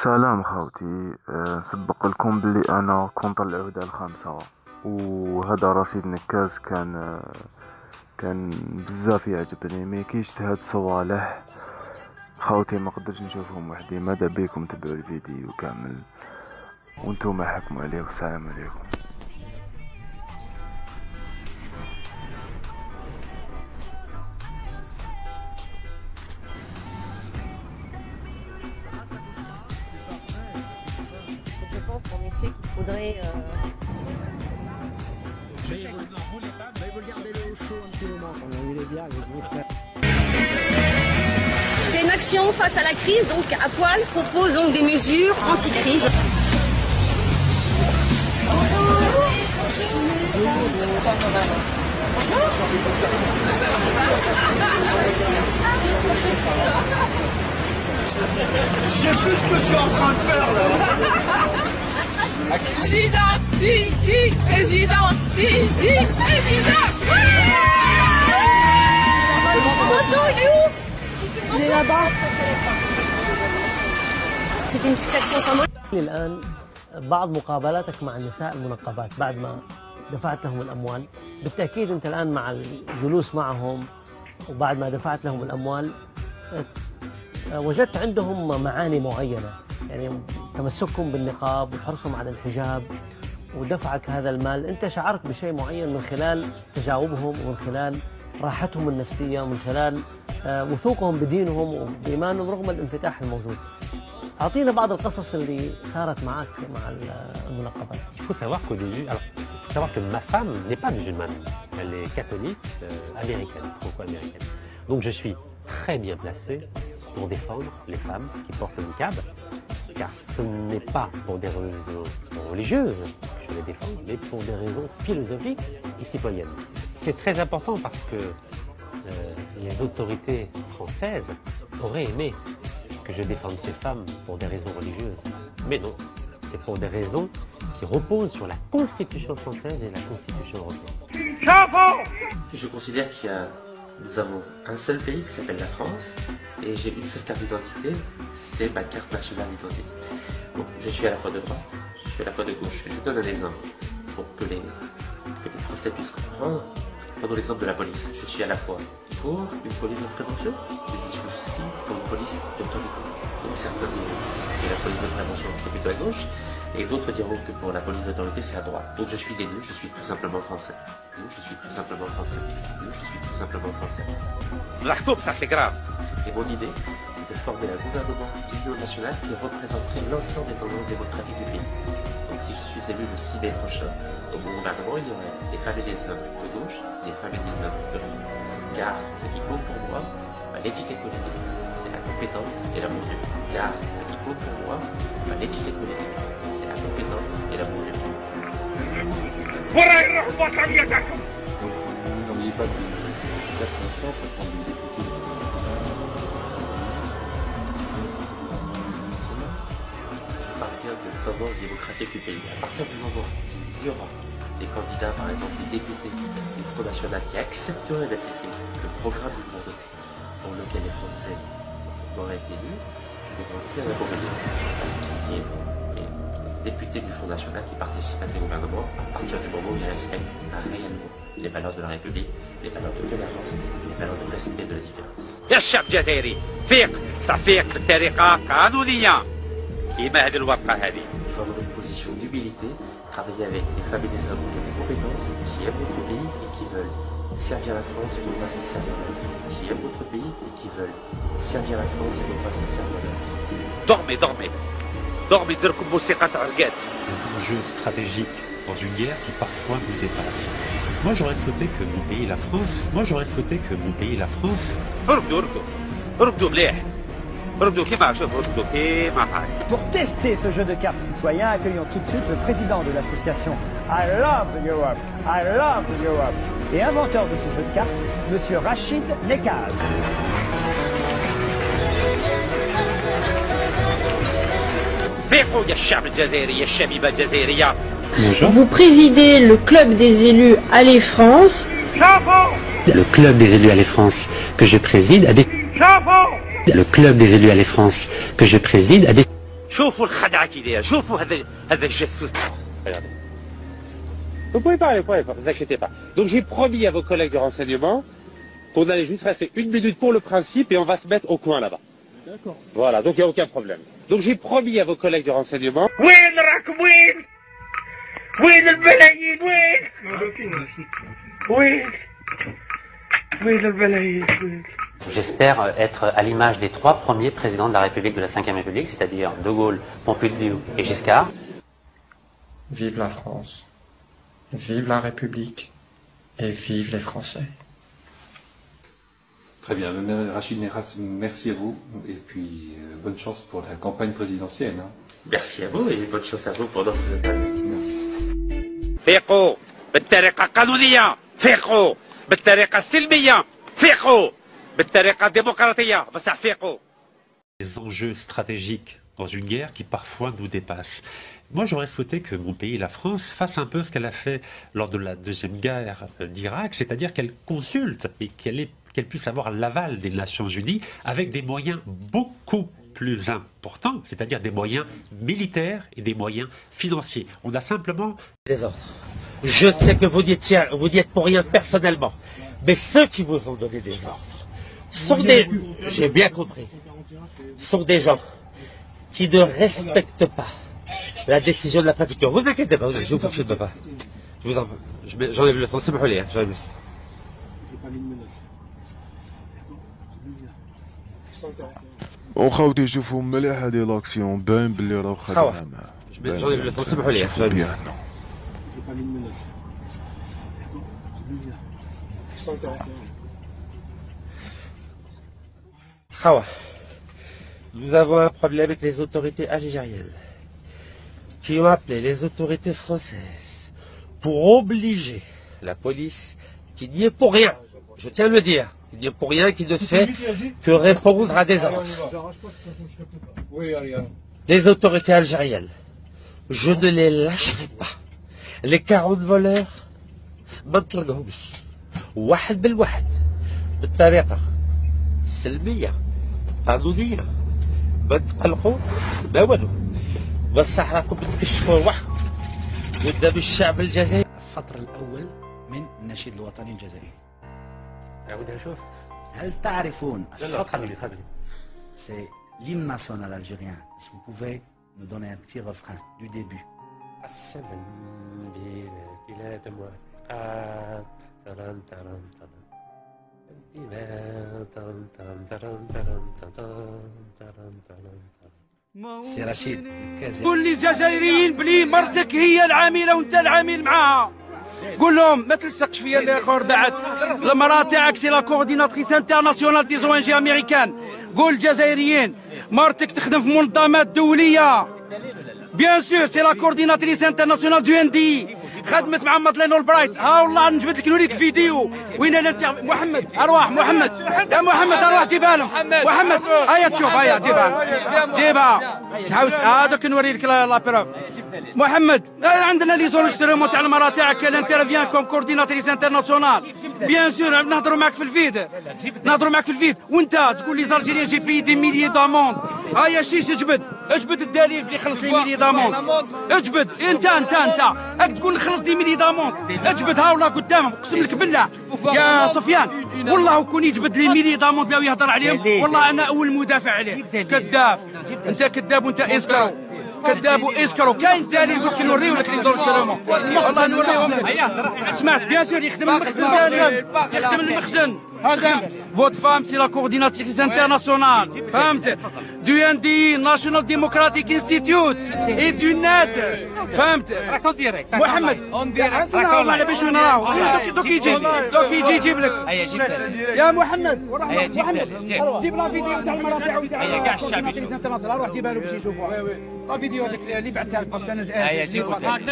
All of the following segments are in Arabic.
سلام خاوتي، نسبق لكم بلي انا كنت العودة الخامسة، وهذا رشيد نكاز كان بزاف يعجبني. ما كيش هاد صوالح خاوتي ما قدرتش نشوفهم وحدي. ماذا بيكم تبعوا الفيديو كامل وانتم حكموا عليه، والسلام عليكم. Je pense en effet qu'il faudrait. C'est une action face à la crise, donc à poil propose donc des mesures anti-crise. Je sais plus ce que je suis en train de faire là. Président, si, président, si, président. Il est là-bas. C'est une petite action symbolique. الآن بعض مقابلاتك مع النساء المنقبات بعد ما دفعت لهم الأموال، بالتأكيد أنت الآن مع الجلوس معهم وبعد ما دفعت لهم الأموال وجدت عندهم معاني معينة، يعني تمسكهم بالنقاب وحرصهم على الحجاب ودفعك هذا المال. أنت شعرت بشيء معين من خلال تجاوبهم ومن خلال راحتهم النفسية ومن خلال وثوقهم بدينهم وبإيمانهم رغم الانفتاح الموجود. أعطينا بعض القصص اللي صارت معك مع المنقبات. Il faut savoir qu'au début, alors, il faut savoir que ma femme n'est pas musulmane, elle est catholique américaine, franco-américaine. Donc je suis très bien placé pour défendre les femmes qui portent le niqab, car ce n'est pas pour des raisons religieuses que je les défends, mais pour des raisons philosophiques et citoyennes. C'est très important parce que les autorités françaises auraient aimé que je défende ces femmes pour des raisons religieuses. Mais non, c'est pour des raisons qui reposent sur la Constitution française et la Constitution européenne. Je considère nous avons un seul pays qui s'appelle la France, et j'ai une seule carte d'identité, c'est ma carte nationale d'identité. Donc je suis à la fois de droite, je suis à la fois de gauche. Je donne un exemple pour que les Français puissent comprendre. Prenons l'exemple de la police. Je suis à la fois pour une police de prévention, mais je suis aussi pour une police d'autorité. Donc certains diront que la police de prévention c'est plutôt à gauche, et d'autres diront que pour la police d'autorité c'est à droite. Donc je suis des deux, je suis tout simplement français. Nous, je suis tout simplement français. Nous, je suis tout simplement français. La coupe, ça c'est grave. Et mon idée, c'est de former un gouvernement d'union nationale qui représenterait l'ensemble des tendances démocratiques du pays. Donc si je suis élu le 6 mai prochain, au mon gouvernement, il y aurait des femmes et des hommes de gauche, des femmes et des hommes de droite. Car ce qui compte pour moi, c'est pas l'étiquette politique, c'est la compétence et l'amour du pays. Car ce qui compte pour moi, c'est pas l'étiquette politique, c'est la compétence et l'amour du pays. Donc vous n'auriez pas de faire confiance à prendre des députés Je parle bien de tendance démocratique du pays. À partir du moment où il y aura des candidats, par exemple des députés du Front National qui accepteraient d'appliquer le programme du Front pour lequel les Français auraient été élus, je ne vois aucun inconvénient à ce qu'il y ait des députés du Front National qui participent à ces gouvernements à partir du moment où ils respectent réellement les valeurs de la République, les valeurs de tolérance, les valeurs de respect de la différence. يا الشعب الجزائري فيق صفيق بطريقة قانونية كيما هذه الورقة هذه. Il faut avoir une position d'humilité, travailler avec des femmes et des hommes qui ont des compétences, qui aiment notre pays et qui veulent servir la France et non pas s'en servir d'elle, qui aiment notre pays et qui veulent servir la France et non pas s'en servir d'elle. dormez dormez دركم موسيقى عرقات. Un jeu stratégique dans une guerre qui parfois nous dépasse. Moi j'aurais souhaité que mon pays, la France, ركضوا مليح ركضوا كيما شوفوا ركضوا كيما هاي. Pour tester ce jeu de cartes citoyen, accueillons tout de suite le président de l'association I Love Europe et inventeur de ce jeu de cartes, Monsieur Rachid Nekaz. فيقوا يا الشعب الجزائري يا الشبيبة الجزائرية. Vous présidez le club des élus Allez France. Le club des élus Allez France que je préside a des... Le club des élus Allez France que je préside a des... شوفوا الخدعه كي داير شوفوا هذا الجاسوس. Regardez. Vous pouvez parler, vous vous inquiétez pas. Donc j'ai promis à vos collègues du renseignement qu'on allait juste rester 1 minute pour le principe et on va se mettre au coin là-bas. D'accord. Voilà, donc il n'y a aucun problème. Donc j'ai promis à vos collègues du renseignement. وين راكم وين؟ وين البلايين وين؟ وين؟ وين البلايين وين؟ J'espère être à l'image des 3 premiers présidents de la République de la Ve République, c'est-à-dire De Gaulle, Pompidou et Giscard. Vive la France, vive la République et vive les Français. Très bien, Rachid Nekas, merci à vous et puis bonne chance pour la campagne présidentielle. Hein. Merci à vous et bonne chance à vous pendant cette campagne. فيقوا بالطريقه القانونيه، فيقوا بالطريقه السلميه، فيقوا بالطريقه الديمقراطيه، بصح فيقوا. Les enjeux stratégiques dans une guerre qui parfois nous dépasse. Moi, j'aurais souhaité que mon pays, la France, fasse un peu ce qu'elle a fait lors de la deuxième guerre d'Irak, c'est-à-dire qu'elle consulte et qu'elle puisse avoir l'aval des Nations Unies avec des moyens beaucoup plus importants, c'est-à-dire des moyens militaires et des moyens financiers. On a simplement des ordres. Je sais que vous n'y êtes pour rien personnellement, mais ceux qui vous ont donné des ordres sont des... J'ai bien compris. Sont des gens qui ne respectent pas la décision de la préfecture. Vous inquiétez pas, je ne vous filme pas. J'enlève le son, c'est brûlé, j'enlève le son. وخاوتي شوفوا مليح هذه لاكسيون باين بلي راه خدامه معاه. j'enlève le son, سمحوا لي j'enlève le son. Nous avons un problème avec les autorités algériennes qui ont appelé les autorités françaises pour obliger la police qui n'y est pour rien, je tiens à le dire, qui n'y est pour rien, qui ne fait que répondre à des ordres. Les autorités algériennes, je ne les lâcherai pas. Les 40 voleurs, ما نطلقهمش واحد بالواحد بالطريقة السلمية قانونية. ما تقلقوا ما والو، بصح راكم تكشفوا وحدكم قدام الشعب الجزائري. السطر الأول من النشيد الوطني الجزائري. عاودها شوف. هل تعرفون السطر؟ C'est l'hymne national algérien. Si vous pouvez nous donner un petit refrain du début. سي رشيد قول لي الجزائريين بلي مرتك هي العامله وانت العامل معاها. قول لهم ما تلصقش فيا الاخر بعد. المراه تاعك سي لا كورديناتريس انترناسيونال دي زو ان جي امريكان. قول الجزائريين مرتك تخدم في منظمات دوليه. بيان سور سي لا كورديناتريس انترناسيونال دو ان دي. خدمت مع مادلين اولبرايت. ها والله نجبد لك نوريك فيديو وين انا محمد ارواح محمد يا محمد ارواح جيبها لهم محمد هيا تشوف هيا جيبها تحوس هذاك نوري لك لا بروف محمد. عندنا لي زونسترومون تاع المراه تاعك الانترفيان كوم كورديناتريس انترناسيونال. بيان سور نهضروا معك في الفيد وانت تقول لي زالجيريان جي بي دي ميليي داموند. هيا شيش اجبد الدليل بلي خلص لي ميليي داموند. اجبد انت راك تقول خلص دي ميلي داموند. اجبد ها والله قدامهم اقسم لك بالله يا سفيان والله كون يجبد لي ميلي داموند لو يهضر عليهم والله انا اول مدافع عليه. كذاب انت كذاب وانت اسكرو كذاب واسكرو. كاين دليل قلت لك نوريو لك لي زونسترومون والله نوريهم. سمعت بيان سور يخدم المخزن Votre femme, c'est la coordinatrice internationale. فهمت؟ Du NDI, National Democratic Institute. Et du NET. فهمت؟ محمد. والله باش نراو. دوك يجي يجيب لك. يا محمد. جيب لا فيديو تاع المراه تاعو تاع كاع الشعب روح جيبها له باش يشوفوها. لا فيديو هذيك اللي بعثتها لك باسكو انا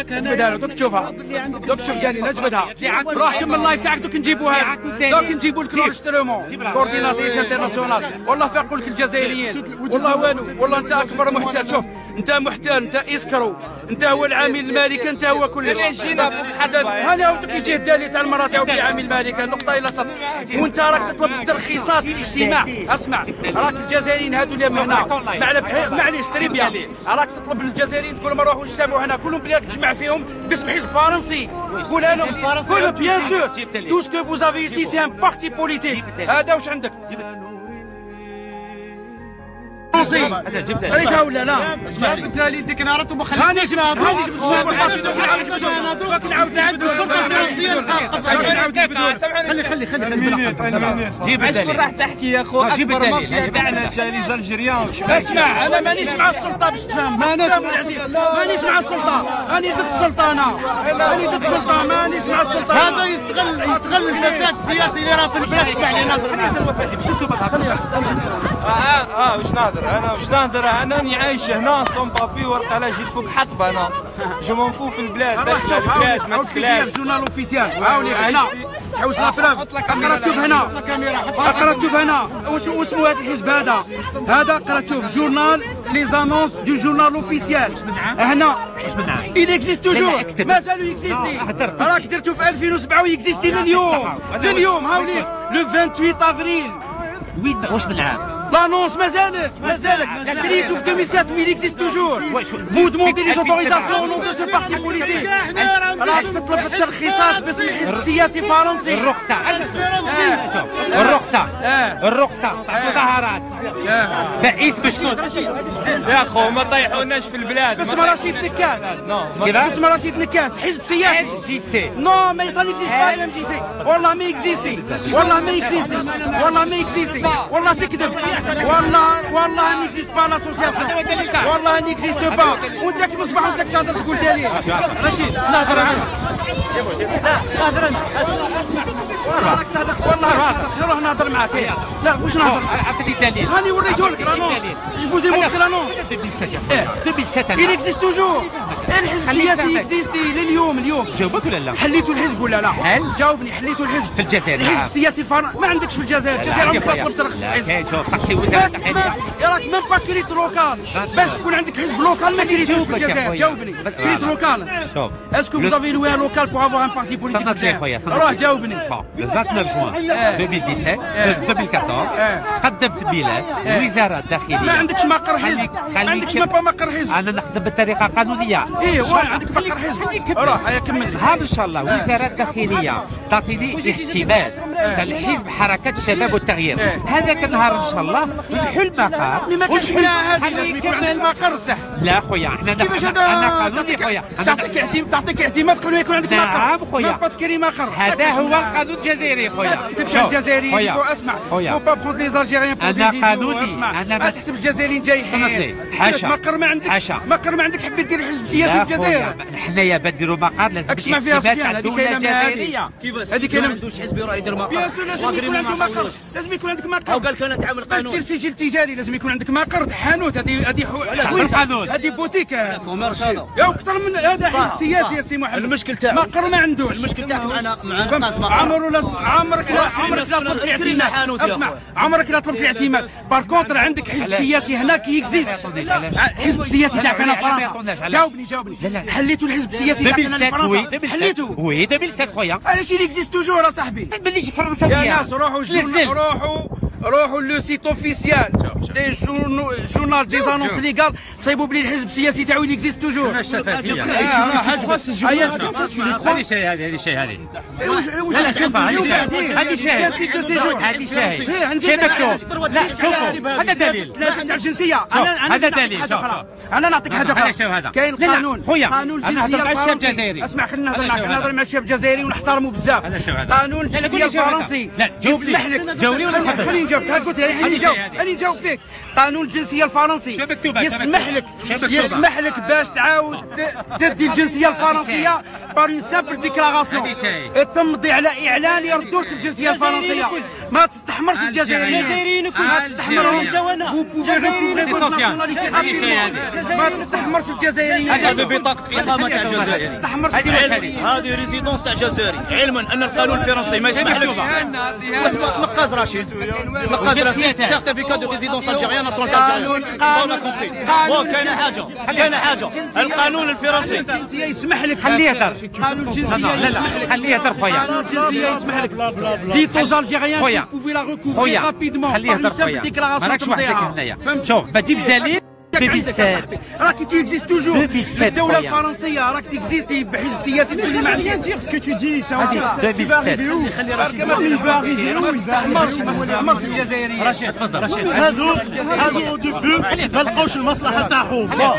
جبدها له دوك تشوفها. دوك تشوف قال لي لا جبدها. روح كمل اللايف تاعك دوك نجيبوها. دوك نجيبوا لك لونسترومون كورديناتريس انترناسيونال. والله فيقول لك الجزائريين والله والو والله انت اكبر محتال. شوف انت محتال، انت اسكرو، انت هو العامل المالكي، انت هو كل شيء. جينا فوق حتى هاني عاودك يجي الدليل تاع المراه تاعو بلي عامل مالكي النقطه الى سطر. وانت راك تطلب الترخيصات في الاجتماع. اسمع، راك الجزائريين هادو اللي هنا معليش تريبيا، راك تطلب من الجزائريين تقول لهم روحوا نجتمعوا هنا كلهم بلي راك تجمع فيهم باسم حزب فرنسي. قول لهم قول بيان سور تو سكو فوز افي سي سي ان بارتي بوليتيك. هذا واش عندك؟ ريتها ولا لا؟ اسمع بالتالي ديك نهارات وما خليناش نهضروا. هاني جبت السلطه الفرنسيه خلي جيب شكون راح تحكي يا خو؟ اكبر مافيا تاعنا لي زالجيريان. اسمع انا مانيش مع السلطه باش تفهم، مانيش مع السلطه، راني ضد السلطه، راني ضد السلطه، مانيش مع السلطه. هذا يستغل الفساد السياسي اللي راه في البلاد. اسمع لي نهضر معاك. واش نهضر انا؟ واش نهضر انا؟ راني عايش هنا سون بابي ورقه، لا جيت فوق حطب انا جو مون فو في البلاد. دخلنا في البلاد ما تخلاش جورنال اوفيسيال. عاوني هنا تحوس لا بروف. اقرا تشوف هنا، اقرا تشوف هنا واش اسمه هذا الحزب هذا. اقرا تشوف جورنال لي زانونس دو جورنال اوفيسيال هنا. il existe toujours مازالو يكزيستي. راك درتو في 2007 ويكزيستي لليوم. هاوليك لو 28 افريل. واش من عام؟ L'annonce مازالك كريتو في 2007 mais il existe toujours. Vous demandez les autorisations au nom de ce parti politique. راك تطلب الترخيصات باسم حزب سياسي فرنسي. الرخصة مظاهرات باسم شنو؟ يا خو ما طيحوناش في البلاد. باسم رشيد نكاس. باسم رشيد نكاس حزب سياسي. نو ما ça n'existe pas le MJC. والله ما يكزيستي، والله ما يكزيستي، والله تكذب. والله نيكزيست با لاسوسياسيون، والله نيكزيست با. وانت كي مصباح وانت تهضر تقول دليل. ماشي نهضر انا، نهضر انا. والله راك تهضر، والله روح نهضر معاك. لا واش نهضر؟ عطيني دليل. هاني وريتهولك لانونس. جوزي مونتري لانونس. 2007 il existe toujours. الحزب السياسي اكزيستي لليوم. جاوبك ولا لا؟ حليتوا الحزب ولا لا؟ جاوبني. حليتوا الحزب في الجزائر؟ الحزب السياسي الفرنسي ما عندكش في الجزائر. الجزائر عمرك ما طلبت ترخص الحزب. راك ميم با كريت لوكال باش يكون عندك حزب لوكال. ما كريتوش في الجزائر. جاوبني. كريت لوكال. اسكو vous avez loué un local pour avoir un parti politique في الجزائر؟ روح جاوبني. Le 29 juin 2014 قدمت ملف لوزارة الداخلية. ما عندكش مقر حزب، ما عندكش مقر حزب. انا نخدم بطريقة قانونية. وين عندك مقر حزب؟ روح هيا كمل لي. هذا ان شاء الله وزارة الداخلية تعطيني احتمال الحزب حركة الشباب والتغيير. هذاك النهار ان شاء الله نحل مقر. ما كاينش منها هذه، لازم يكون عندك مقر صح. لا خويا احنا كيفاش هذا؟ تعطيك اعتماد قبل ما يكون عندك مقر. نعم خويا. ما تكري مقر. هذا هو القانون الجزائري خويا. ما تكتبش الجزائريين. اسمع فو با بروند لي زالجيريان بور دي قانوني. اسمع ما تحسب الجزائريين جايحين. حاشا. مقر ما عندكش. مقر ما عندكش. حبيت دير حزب سياسي في الجزائر. حنايا بديروا مقر لازم اسمع فيها سفيان. هذه كاينه هذه كاينه. ما عندوش حزب يروح يدير مقر. بيان سور لازم يكون عندك مقر. لازم يكون عندك مقر. او قال كان تعامل قانوني. باش دير سجل تجاري لازم يكون عندك مقر. حانوت هذه القانون. هذه بوتيك. يا اكثر من هذا حزب سياسي يا سي محمد. المشكل تاعك مقر ما عندوش. المشكل تاعك معنا عمرك لا طلبت الاعتماد. اسمع عمرك لا طلبت الاعتماد. بار كونتر عندك حزب سياسي هناك يكزيست. حزب سياسي تاع كان فرنسا. جاوبني. حليتوا الحزب السياسي تاع كان فرنسا؟ حليتوا؟ وي 2007 خويا. علاش il existe toujours اصاحبي؟ مليش فرنسا يا ناس روحوا لو سيت اوفيسيال دي جورنال دي زانونس ليغال صايبوا بلي الحزب السياسي تاعو اكزيست توجور. هذه شيء هذه لا شوفها هذه شيء مكتوب. لا شوفوا هذا دليل. لازم تاع الجنسيه. هذا دليل. انا نعطيك حاجه اخرى. كاين قانون الجنسيه الفرنسي. اسمع خلينا نهضر معك. نهضر مع الشاب الجزائري ونحترمه بزاف. قانون الجنسيه الفرنسي يسمح لك. خليني نجاوبك. قلت لي نجاوب فيك. قانون الجنسيه الفرنسي يسمح لك باش تعاود تدي الجنسيه الفرنسيه بار اون سامبل ديكلاراسيون. تمضي على اعلان يردوا لك الجنسيه الفرنسيه. ما تستحمرش الجزائريين ما تستحمرهم vous pouvez recouvrer votre nationalité rapidement ما تستحمرش الجزائريين هذه بطاقة إقامة تاع الجزائري هذه ريزيدونس تاع الجزائري علما أن القانون الفرنسي ما يسمحلكش اسمع نقاز رشيد نقاز رشيد سيرتيفيكا دو ريزيدونس الجيريان ناسيونال كاين حاجة القانون الفرنسي الجنسية يسمح لك خليه يهضر قانون الجنسية يسمح لك خليه يهضر خويا قانون الجنسية يسمح لك ديت aux Algériens vous pouvez la recouvrer rapidement par une simple déclaration تمضيها شوف ما تجيبش دليل 2007 راك تيكزيست توجور الدولة الفرنسية راك تيكزيستي بحزب سياسي تقول لي ما عنديش ce que tu dis ça ما تستحمرش الجزائريين رشيد تفضل رشيد هذو ديبي ما لقاوش المصلحة تاعهم انا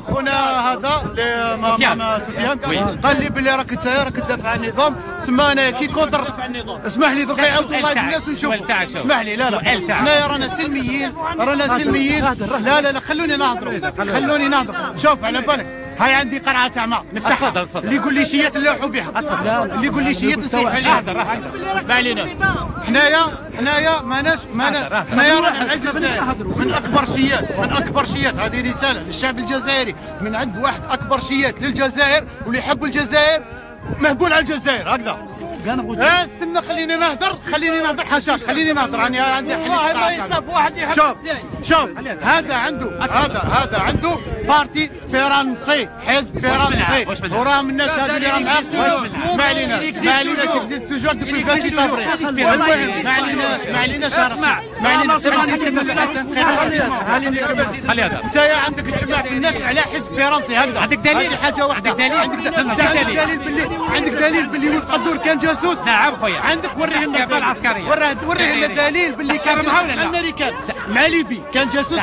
خونا هذا مع سفيان قال لي بلي راك تدافع عن النظام سما انا كي كونتر اسمح لي دوك يعاودوا اللايف الناس ونشوفوا اسمح لي لا حنايا رانا سلميين لا خلوني نهضر شوف على بالك هاي عندي قرعه تاع ماء نفتحها اللي يقول لي شيات نلوحوا بها اللي يقول لي شيات نسيح عليها ما عليناش حنايا ماناش حنايا رانا مع الجزائر من اكبر شيات هذه رساله للشعب الجزائري من عند واحد اكبر شيات للجزائر واللي يحبوا الجزائر مهبول على الجزائر هكذا استنى خليني نهضر حاشاك خليني نهضر انا عندي شوف هذا عنده بارتي فرنسي حزب فرنسي وراه من الناس هذه اللي راهم ما عليناش اكزيست توجور دوبي 28 افريل ما عليناش انت عندك تجمع في الناس على حزب فرنسي هكذا عندك دليل حاجه واحده عندك دليل باللي ولد قدور كان جاسوس نعم خويا عندك وريه لنا دليل باللي كان جاسوس امريكان مع ليبي كان جاسوس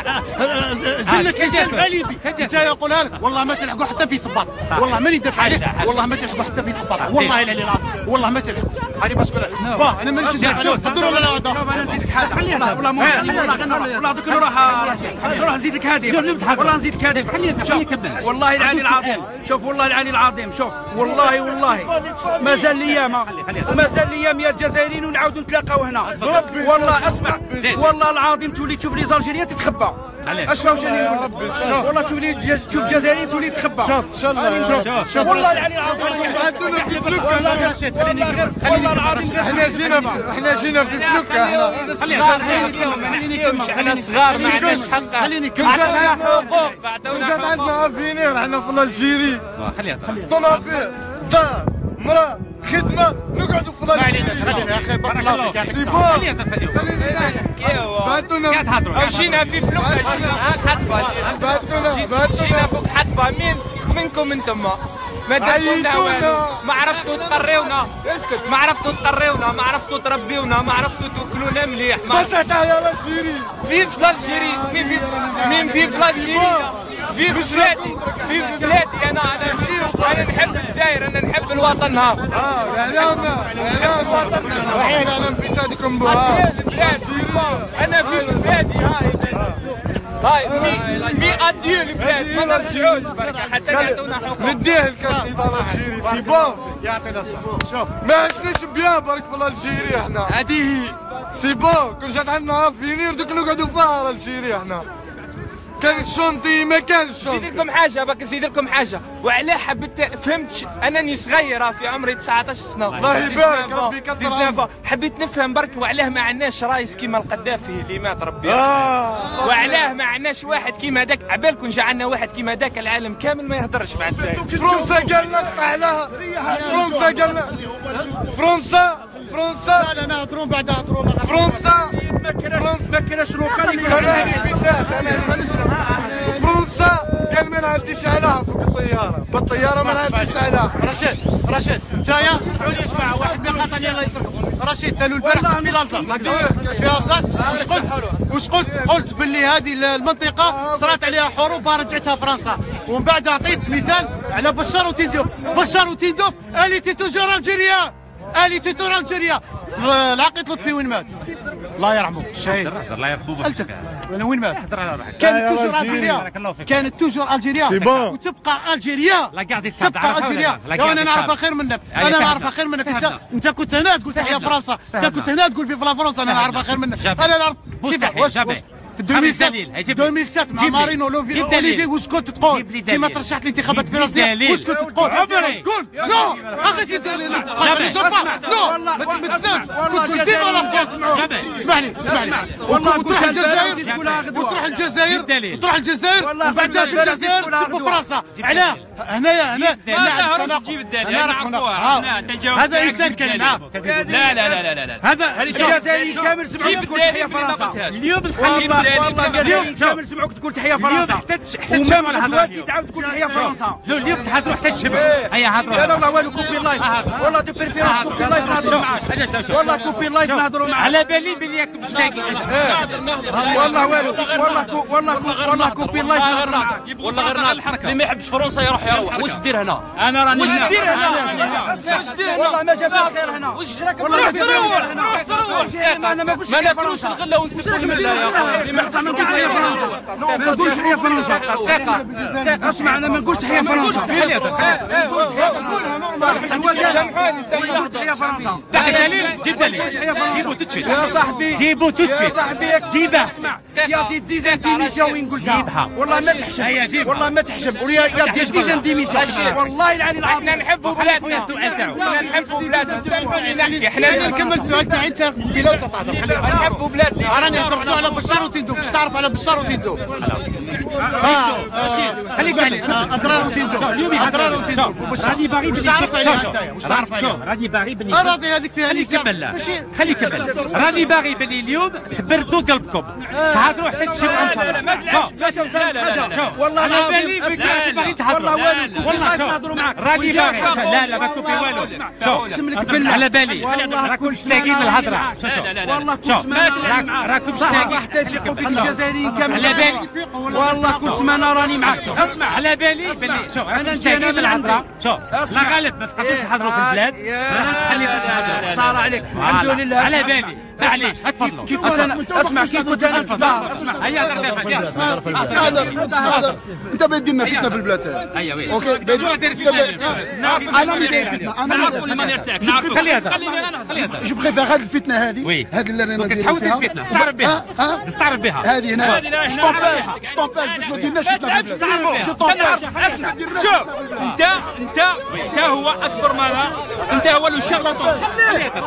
زلك حساب مع ليبي انت يقولها لك والله ما تلحقوا حتى في صباط والله ماني دافع عليك والله ما تلحقوا حتى في صباط والله العلي العظيم والله ما تلحقوا هذه باش نقول لك انا مانيش ندافع عليك قدروا ولا لا انا نزيدك حاجه والله دوك نروح نزيدك هادي والله نزيدك هادي والله العلي العظيم شوف والله العلي العظيم شوف والله مازال الايام يا الجزائريين ونعاودوا نتلاقاو هنا والله اسمع والله العظيم تولي تشوف لي زالجيريين تتخبى اش فهمتني والله تولي تشوف الجزائريين تولي تخبى شوف والله العلي العظيم عندنا في فلوك والله العظيم احنا جينا في فلوك احنا صغار ما عندناش حق خليني كمل حقوق زاد عندنا افينير احنا في الجيري طوموبيل دار مراه خدمه نقعدوا في خلينا يا اخي بارك الله فيك سي بون بعثونا جينا في فلوك جينا فوق حطبه منكم انتم ما درتونا والو ما عرفتوا تقريونا اسكت ما عرفتوا تقريونا ما عرفتوا تربيونا ما عرفتوا تاكلونا مليح بس يا الجيري فيف الجيري مين فيف الجيري في بلادي انا نحب الجزائر انا نحب الوطن ها وحين انا في سادكم انا في بلادي هاي مي اديو البلاد ما نرجعوش برك حتى يعطونا حقوق نديه الكاش الجيري سي بون يعطينا الصحه شوف ما عشناش بيان برك في الجيري احنا هذه سي بون كون جات عندنا افينير دوك نقعدوا فيها الجيري احنا كان شونطي ما كانش نزيد لكم حاجه باك نزيد لكم حاجه وعلاه حبيت فهمت انني صغيره في عمري 19 سنه الله يبارك ربي كثر حبيت نفهم برك وعلاه ما عندناش رايس كيما القذافي اللي مات ربي وعلاه ما عندناش واحد كيما هذاك عبالكم جا عندنا واحد كيما هذاك العالم كامل ما يهضرش مع الجزائر فرنسا قال لنا قطع لها فرنسا قال لنا فرنسا لا نهضروا بعد هضروا فرنسا ما كانش لوكالي سامحني في ساعه فرنسا قال ما نعديش عليها فوق الطياره بالطياره ما نعديش عليها رشيد نتايا اسمعوا لي يا جماعه واحد ما قاطعني الله يسرحكم رشيد تالو البارح في لالزاس في لالزاس واش قلت باللي هذه المنطقه صرات عليها حروب رجعتها فرنسا ومن بعد اعطيت مثال على بشار وتندوف الي تي توجور الجيريان العقيد لطفي وين مات؟ الله يرحمه الشهيد. الله يرحمه. سألتك انا وين مات؟ كانت توجور الجيريا، كانت توجور الجيريا وتبقى الجيريا، تبقى الجيريا. انا نعرف خير منك، انا نعرف خير منك. انت كنت هنا تقول تحيا فرنسا، انت كنت هنا تقول في فرنسا. انا نعرف خير منك، انا نعرف كيف واش في 2007 مع مارينو اوليفي واش كنت تقول كيما ترشحت الانتخابات الفرنسيه؟ واش كنت تقول؟ قول نو اخي نو ما تنساش تقول فيفا لا فرنسا. اسمعني وتروح الجزائر ومن بعدها في الجزائر تجيب فرنسا. علاه هنايا هذا انسان كان معاه. لا هذا الجزائري كامل سمعوك تقول تحيا فرنسا. اليوم والله الجزائري كامل سمعوك تقول تحيا فرنسا، ومام غدواتي تعاود تقول تحيا فرنسا. اليوم تحضروا حتى الشباب. هيا هضروا. لا والله والو كوبي لايف، والله دو بريفيرونس كوبي لايف نهضروا معاك. والله كوبي لايف نهضروا معاك. على بالي بلي راكم مشتاقين. والله والو والله كوبي لايف نهضروا معاك. والله غير الحركه اللي ما يحبش فرنسا يروح. واش دير هنا؟ انا راني واش دير هنا؟ والله ما جاب لك خير هنا. والله ما جاب لك خير هنا. انا ما قلتش ما ناكلوش الغله ونسبوا المله يا اخي. ما نقولش تحيا فرنسا. اسمع انا ما نقولش تحيا فرنسا. تحيا فرنسا. دليل جيب دليل. جيبوا تدفي يا صاحبي. جيبوا تدفي يا صاحبي. جيبها. اسمع يا دي ديزان ديميسيون وين قلتها. والله ما تحشم. والله ما تحشم. ويا دي ديزان ديميسيون. والله العلي العظيم. احنا نحبوا بلادنا. احنا نحبوا بلادنا. احنا نكمل السؤال تاعي انت بلا وتتهضر. نحبوا بلادنا. راني هضرت على بشار وتندوب. واش تعرف على بشار وتندوب؟ خليك عليه. اضرار وتندوب. اضرار وتندوب. واش تعرف عليها انت؟ واش تعرف عليها؟ راني باغي بني. راضي هذيك فيها خلي كمل. خلي كمل. راني باغي بني اليوم تبردوا قلبكم. تهضروا حتى تشبعوا ان شاء الله. والله انا بالي باغي تهضروا. والله نهضروا معاك. راني باغي. لا ما كوبي والو. اقسم لك بالله على بالي راكم مشتاقين للهضره. والله كل سمانه راكم مشتاقين. حتى يفيقوا بك الجزائريين كامل. على بالي والله كل سمانه راني معاك. اسمع على بالي بلي شوف انا مشتاقين للهضره. شوف لا غالب ما تقدروش تحضروا في البلاد. خلي صار عليك الحمد لله. على بالي معليش اتفضلوا. كي كنت انا اسمع كي كنت انا نتظاهر. اسمع هيا هذا انت بادي لنا فتنه في البلاد هذا. ايوه وي اوكي دير فتنه. انا اللي داير فتنه. انا نعرفوا المانيير تاعك. نعرفوا. خلي هذا. جو بريفير هذه الفتنه هذه اللي انا ندير تحاول فيها الفتنه تستعرب بها. تستعرب بها هذه هنا شطومباج باش ما ديرناش فتنه في البلاد. اسمع شوف انت هو اكبر مالا. انت هو لو شيخ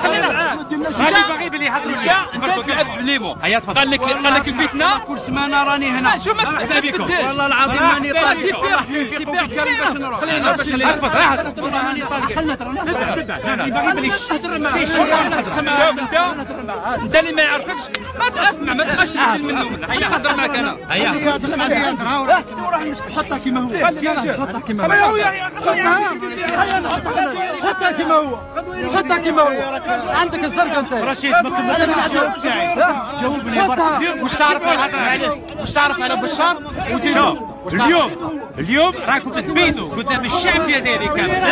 خلينا راني باغي بلي يهضروا لي. انت تلعب بليمو. هيا تفضل. قال لك الفتنه كل سمانه راني هنا. شو ما والله العظيم ماني طالق. والله توفيق كامل باش نروح. خلينا والله ماني طالق. خلينا انت اللي ما يعرفكش ما تسمع ما تبقاش تبدل منه. هيا هضر معك انا. هيا حطها كيما هو. حطها كيما هو. حطها كيما هو. حطها كيما هو. عندك الزرقاء انت. رشيد ما كملتش الجواب تاعي. جاوبني برك. واش تعرف على واش تعرف على بشار وتندوب؟ اليوم راكم تبينوا قدام الشعب الجزائري كامل.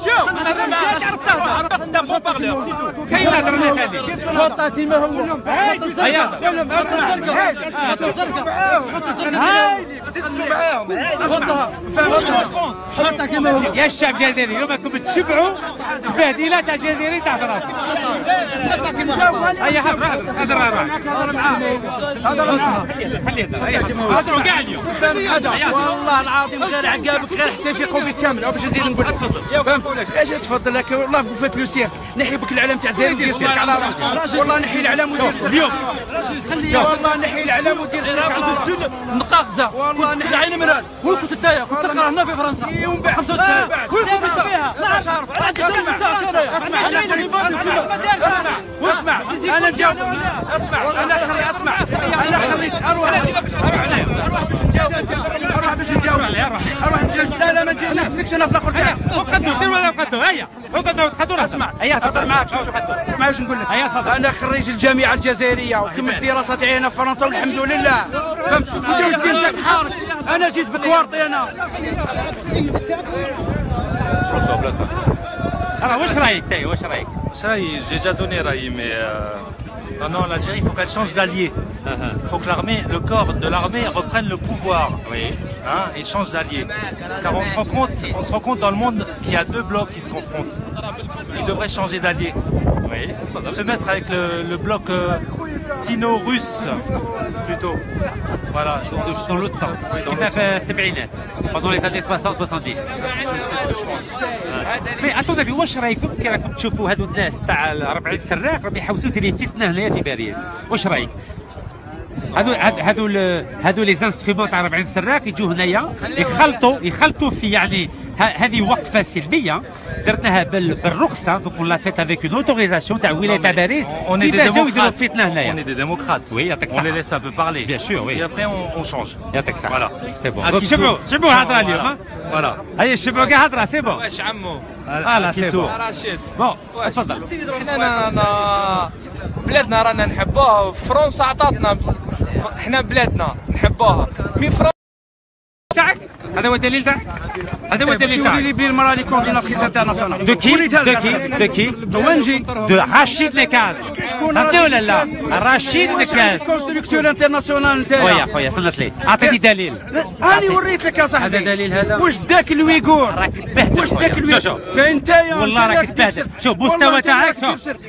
شوف انا ما عرفتها. عرفت انت بون بارلور. كاين هذا الناس هذه. حطها كيما هو. هيا حطها كيما هو. يا الشعب الجزائري اليوم راكم تشبعوا تبهديله تاع الجزائري تاع راسك. حطها كيما هو. هيا هضر معاه. هضروا كاع اليوم. والله العظيم غير عقابك غير حتى يفيقوا بك كامل. باش نزيد نقول لك فهمت. ايش تفضل لك والله وفات لو سير نحي بك العلم تاع الجزائر ودير سيرك على راسك. والله نحي العلم ودير سيرك اليوم. والله نحي العلم ودير سيرك على راسك. نقاقزه والله نحي العين مراد. وين كنت انت؟ كنت تقرا هنا في فرنسا. ومن بعد 95 وين كنت فيها؟ اسمع انا نجاوب. انا خليش اروح باش نجاوب. لا ما نجيبش انا في الاخر تاعك. قدو دير ولا قدو. هيا قدو اسمع هضر معاك. شوف اسمع واش نقول لك. انا خريج الجامعه الجزائريه وكملت الدراسه تاعي هنا في فرنسا والحمد لله. فهمت. انت واش دير انت تحارك. انا جيت بكوارطي انا. واش رايك تاي واش رايك؟ J'ai déjà donné Raï, mais maintenant l'Algérie, il faut qu'elle change d'allié. Il faut que l'armée, le corps de l'armée reprenne le pouvoir. Oui. Hein, et change d'allié. Car on se rend compte dans le monde qu'il y a deux blocs qui se confrontent. Ils devraient changer d'allié. Oui. Se mettre avec le bloc sino-russe plutôt. Voilà. Dans l'autre sens. Pendant les années 60-70. C'est ce que je pense. مي اتونافي واش رايكم كي راكم تشوفوا هادو الناس تاع 40 سراق راهم يحوسوا يديروا فتنه هنايا في باريس واش رايك؟ هادو لي زانسترومون تاع 40 سراق يجوا هنايا يخلطوا في يعني هذه وقفه سلميه درناها بالرخصه دونك اون لا فيت افيك اون اوتوريزاسيون تاع ولايه تاع باريس يجوا يديروا فتنه هنايا. On est des démocrates. Oui, on les laisse un peu parler. Bien sûr, oui. Et après on change. يعطيك الصحه. Voilà. C'est bon. Donc شبعوا هضره اليوم. Voilà. هيا شبعوا كاع هضره سي بون. واش عمو؟ فوالا سي بون. بون تفضل. حنا بلادنا رانا نحبوها وفرنسا عطاتنا حنا بلادنا نحبوها مي فرنسا تاعك هذا هو الدليل تاعك هذا هو الدليل تاعك اللي بين المراه لي كورديناتريس انترناسيونال دو كي دوانجي دو رشيد نكاز فهمتي ولا لا رشيد نكاز كونستركتور انترناسيونال نتاعي خويا صلت لي اعطيني دليل هاني وريت لك يا صاحبي هذا دليل هذا واش داك الويغور راك تبهدل واش داك الويغور انت والله راك تبهدل شوف مستوى تاعك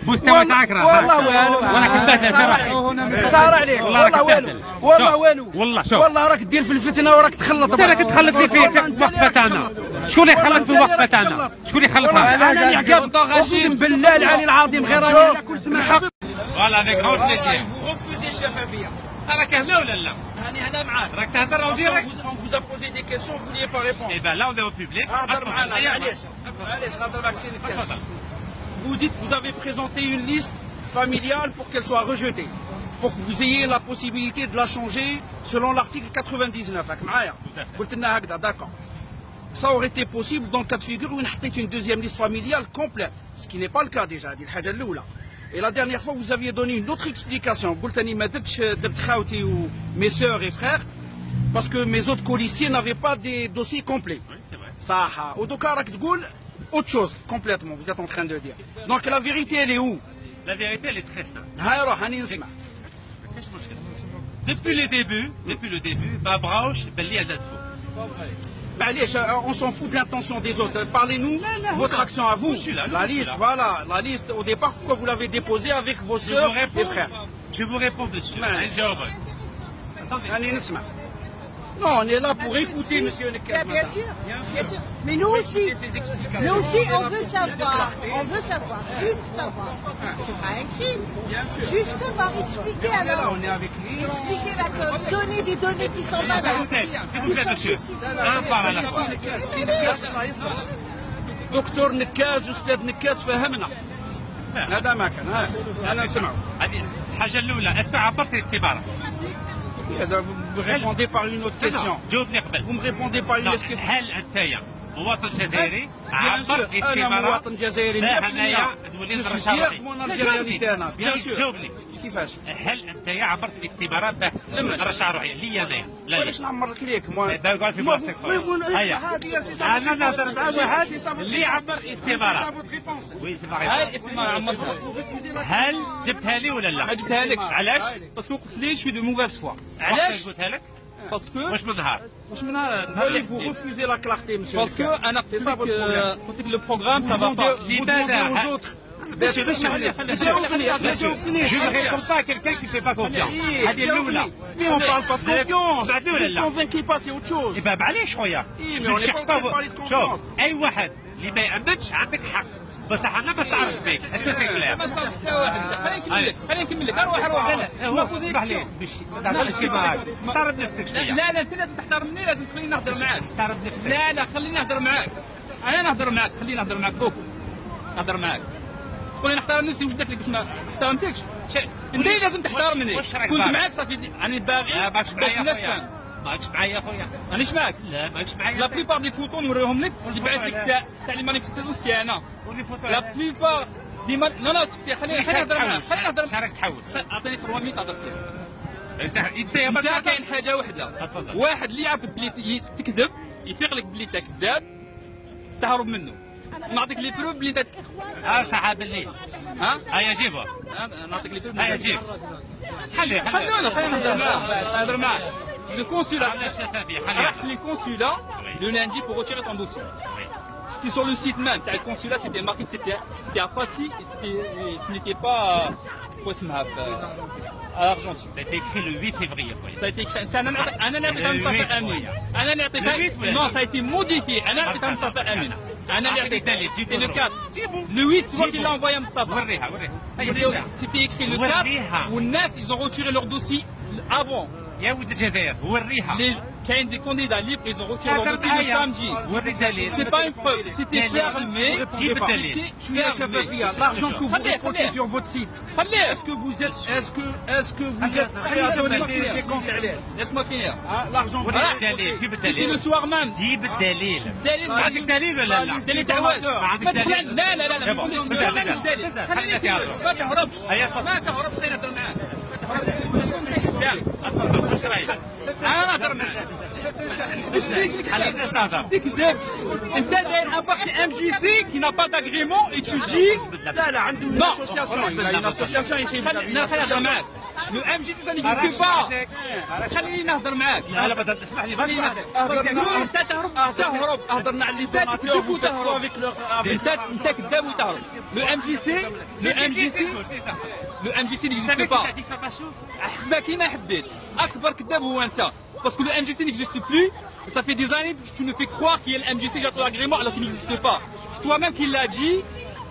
مستوى تاعك راه والله والو وراك تبهدل في روحك صار عليك والله والو والله والو والله شوف والله راك دير في الفتنه وراك تخلط انت راك تخلط لي في الوقفه تاعنا شكون اللي خلط في الوقفه تاعنا شكون اللي خلط انا اللي عقاب اقسم بالله العلي العظيم غير انا كل سمع فوالا افيك غون بليزير رفوزي الشفافيه راك هنا ولا لا؟ راني هنا معاك راك تهضر اون ديريكت on vous a posé des questions vous vouliez pas répondre. Eh ben là on est au public. هضر معنا معليش هضر معك سيدي تفضل. Vous dites que vous avez présenté une liste familiale pour qu'elle soit rejetée, pour que vous ayez la possibilité de la changer selon l'article 99. قلت لنا هكذا d'accord. Ça aurait été possible dans le cas de figure où on a une deuxième liste familiale complète, ce qui n'est pas le cas déjà. دي الحاجة الأولى. Et la dernière fois, vous aviez donné une autre explication. قلت لي ما درت خاوتي و mes sœurs et frères parce que mes autres colistiers n'avaient pas des dossiers complets. صح. ودوكا راك تقول autre chose complètement. Vous êtes en train de dire. Donc la vérité elle est où? La vérité elle est très simple. هاي روح هاني نسمع. Depuis le début, Babrauch, Belli Azadfou. معليش on s'en fout de l'intention des autres. Parlez-nous votre action à vous. La liste, voilà, la liste au départ, pourquoi vous l'avez déposée avec vos sœurs et frères? Je vous réponds dessus. Attendez, allez, نسمع. Non, on est là pour écouter monsieur Nekaz. Bien sûr. Mais nous aussi, on veut savoir, juste savoir. C'est pas écrit. Juste savoir, expliquer alors. On est avec lui. Expliquer la cause, donner des données qui sont valables. S'il vous plaît, monsieur. Un par à la fois. دكتور نكاز أستاذ نكاز فهمنا. هذا ما كان. أنا نسمعه. هذه الحاجة الأولى، أنت عبرت الاختبارات. Vous répondez par une autre question. Vous me répondez par une autre question. هل أنت مواطن جزائري عبرت اختبارات؟ أنا مواطن جزائري 100%. mon algérianité أنا. Bien sûr. جاوبني. كيفاش؟ هل أنت عبرت الاختبارات باش الرشا الروحية لي أنا؟ لا علاش نعمر لك ليك؟ قال في بلاصتك. هيا. أنا نهضر مع واحد اللي عبر اختبارات. وي سي هاي الاختبار عمرتها. هل جبتها لي ولا لا؟ ما جبتها لك. علاش؟ باسكو قلت لي شوي دو موفيز فوا. علاش قلتها لك؟ Parce que واش من نهار؟ vous refusez la clarté, monsieur. Parce que c'est ça votre problème. Le programme ça va pas. Vous demandez aux autres. Je ne réponds pas à quelqu'un qui ne fait pas confiance. Mais on parle pas de confiance. Ne convainquez pas, c'est autre chose. Eh ben معليش خويا. Mais on n'est pas en train de parler de confiance. أي واحد اللي ما يأمنش عندك حق. بس احنا ما تعرف بيك اسكت كلام خلينا نكمل لك اروح هو اسمح لي باش تعرف معاك تعرف نفسك شويه لا انت لازم تحترمني لازم تخليني نهضر معاك تعرف نفسك لا خليني نهضر معاك انا نهضر معاك خليني نهضر معاك فوق نهضر معاك تقول لي نحترم نفسي واش درت لك باش ما احترمتكش انت لازم تحترمني كنت معاك صافي راني باغي باش معايا ماكش معايا خويا مانيش معاك لا ماكش معايا لا بليبار دي فوتو نوريهم لك اللي بعث لك تاع لي مانيفيستاسيون تاعي انا لا بليبار ديما لا خليني نهضر معاك خليني نهضر معاك تحاول اعطيني 300 هضر انت كاين حاجه وحده واحد اللي يعرف بلي تكذب يفيق لك بلي انت كذاب تهرب منه نعطيك لي بروف اللي صحاب الليل هيا جيبها نعطيك لي بروف هيا جيب خليه نهضر معاه le consulat les consulats le lundi pour retirer ton dossier. C'était sur le site même, le consulat c'était marqué que c'était à Passy, ce n'était pas à l'Argentine. Ça a été écrit le 8 février. Ça a été écrit, non, ça a été modifié. C'était le 4. Le 8, c'est moi qui l'ai envoyé à Mustafa. C'était écrit le 4, ou le 9, ils ont retiré leur dossier avant. يا ولد الجزائر وريها كاين دي كونديدا ليبر ils ont retiré leur dossier le samedi. C'est pas une preuve, c'était fermé. L'argent que vous déposez sur votre site, est-ce que vous êtes prêt à donner des comptes? Laisse-moi finir. L'argent c'est le soir même. جيب الدليل. الدليل عندك دليل ولا لا؟ الدليل تاع واش؟ ما تدخل لا لا لا لا ما تهربش ما تهربش خلينا نهضر معاك. انا نهضر معاك. تكذب انت داير ان باكي ام جي سي كي نا با داغريمون اي تو جي لا لا عندهم une association خليني نهضر معاك. لو ام جي سي ça n'existe pas. خليني نهضر معاك. لا لا بدل اسمح لي خليني انت تهرب اهضر مع اللي تكذب وتهرب انت كذاب وتهرب. لو ام جي سي n'existe pas. احسبها كيما حبيت. اكبر كذاب هو انت. Parce que le MGC n'existe plus, ça fait des années que tu nous fais croire qu'il y a le MGC qui a ton agrément alors qu'il n'existe pas. C'est toi-même qui l'as dit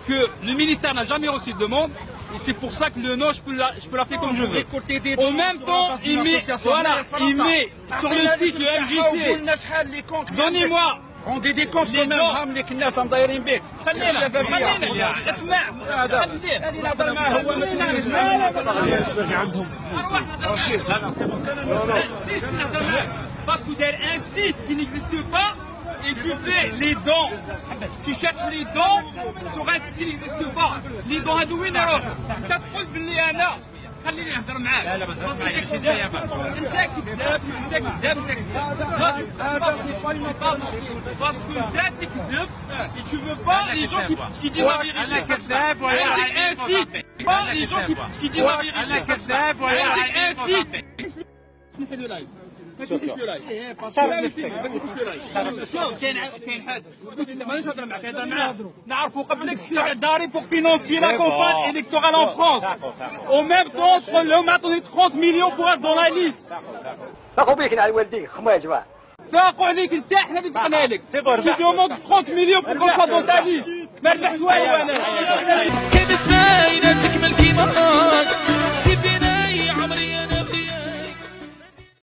que le ministère n'a jamais reçu de demande et c'est pour ça que le nom je peux la faire comme je veux. En même temps, il met sur le site le MGC. Donnez-moi. Rendez des comptes quand même عاملك الناس مدايرين بك. خلينا اسمع خلينا نهضر معاه هو عندهم parce que داير un site qui n'existe pas et tu fais les dons. Tu cherches les dons sur un site qui n'existe pas. Les dons هادو وين يروحوا؟ انت تقول باللي انا خليني نهضر معاك. انت كذاب parce que là tu كذب et tu veux pas les gens qui disent la vérité. انا كذاب ولا pas les gens qui disent la vérité. انا كذاب ولا اسمح لي لايف ما تمشيش له لايف كاين حاجه مانيش نهضر معاك نهضر معاه نعرفوا قبلك داري pour financer la campagne électorale en France. En même temps on m'a donné 30 millions pour être dans la liste. فاقوا بيك على والديك خما يا جماعه فاقوا عليك انت احنا اللي دفعنا لك. Tu demandes 30 millions pour qu'on soit dans ta liste. ما ربحت والو انا.